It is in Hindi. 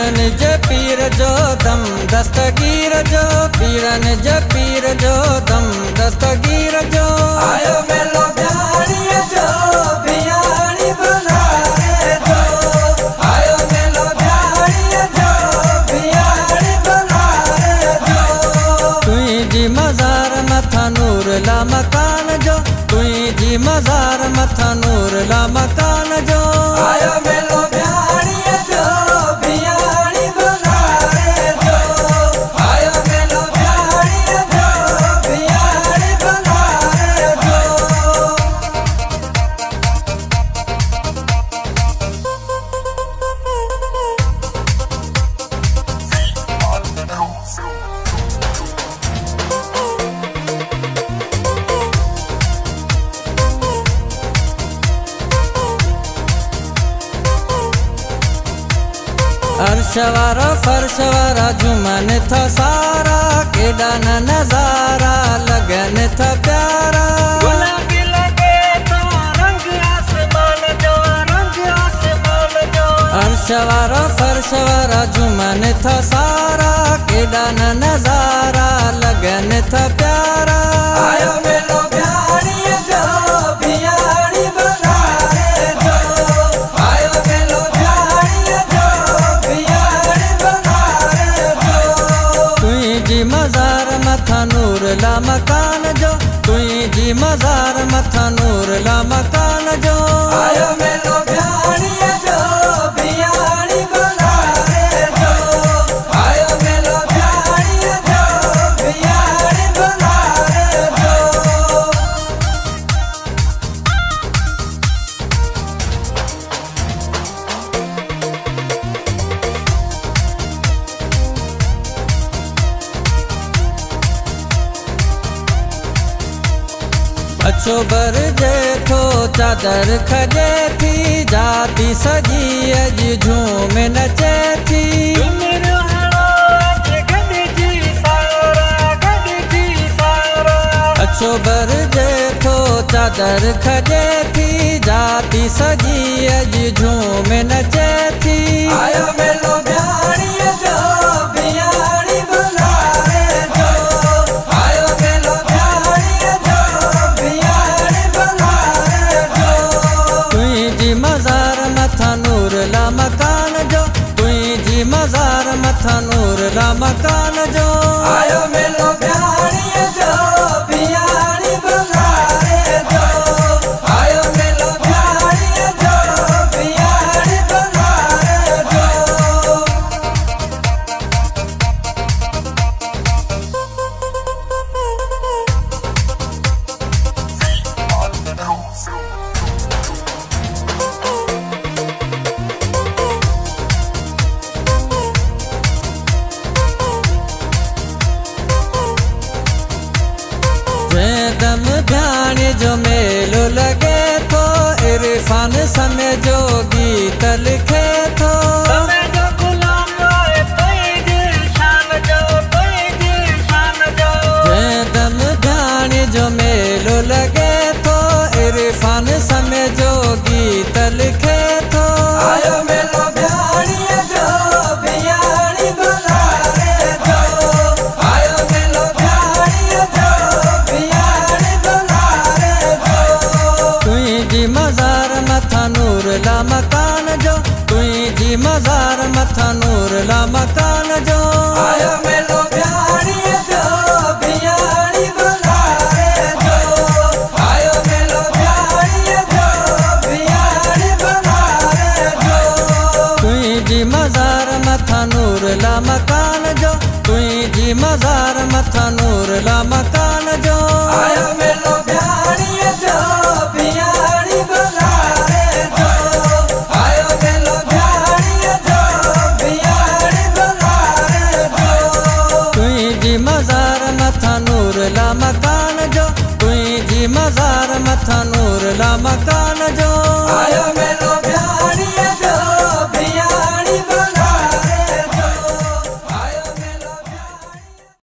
पीरन जे पीर जो दम दस्तगीर जो पीरन जे पीर जो दम दस्तगीर जो आयो मेलो भियाणी जो भियाणी बनाए जो आयो मेलो भियाणी जो भियाणी बनाए जो तुई जी मज़ार मथा नूर ला मकान जो तुई जी मज़ार मथा नूर ला मकान जो आयो मेलो भियाणी जो भियाणी बनाए जो आयो मेलो भियाणी जो भियाणी बनाए जो अर्शवारा फर्शवारा झुमन था सारा केड़ा न नजारा लगन था प्यारा गुलाबी लगे तो रंग आसमान जो रंग आसमान जो अर्शवारा फर्शवारा झुमन था सारा केड़ा न नजारा लगन था प्यारा आयो मेलो भियाणी जो भियाणी बनाए जो आयो मेलो भियाणी जो भियाणी बनाए जो तुई जी मज़ार मथा नूर ला मकान जो तुई जी मज़ार मथा नूर ला मकान जो आयो मेलो भियाणी जो भियाणी बनाए जो आयो मेलो भियाणी जो भियाणी बनाए जो अच्छो बर जे थो चादर खजे थी जाती सजी अजी झूम नचे थी अच्छो बर जे थो चादर खजे थी जाती सजी अजी झूम नचे थी आयो मेलो भियाणी जो भियाणी बनाए जो आयो मेलो भियाणी जो भियाणी बनाए जो तुई जी मज़ार मथा नूर ला मकान जो तुई जी मज़ार मथा नूर ला मकान जो आयो मेलो भियाणी जो भियाणी बनाए जो आयो मेलो भियाणी जो भियाणी बनाए जो दम ध्यान जो मेलो लगे थो इरफान समय जो गीत लिखे थो दम ध्यान जो मेलो लगे थो इरफान समय जो गीत लिखे थो आयो मेलो भियाणी जो भियाणी बनाए जो आयो मेलो भियाणी जो भियाणी बनाए जो तुई जी मज़ार मथा नूर ला मकान जो तुई जी मज़ार मथा नूर ला मकान जो आयो मेलो भियाणी जो भियाणी बनाए जो आयो मेलो भियाणी जो भियाणी बनाए जो तुई जी मज़ार मथा नूर ला मकान जो तुई जी मज़ार मथा नूर ला मकान जो आयो मेलो भियाणी जो भियाणी बनाए जो आयो मेलो भियाणी जो भियाणी बनाए जो तुई जी मज़ार मथा नूर ला मकान जो तुई जी मज़ार मथा नूर ला मकान जो आयो मेलो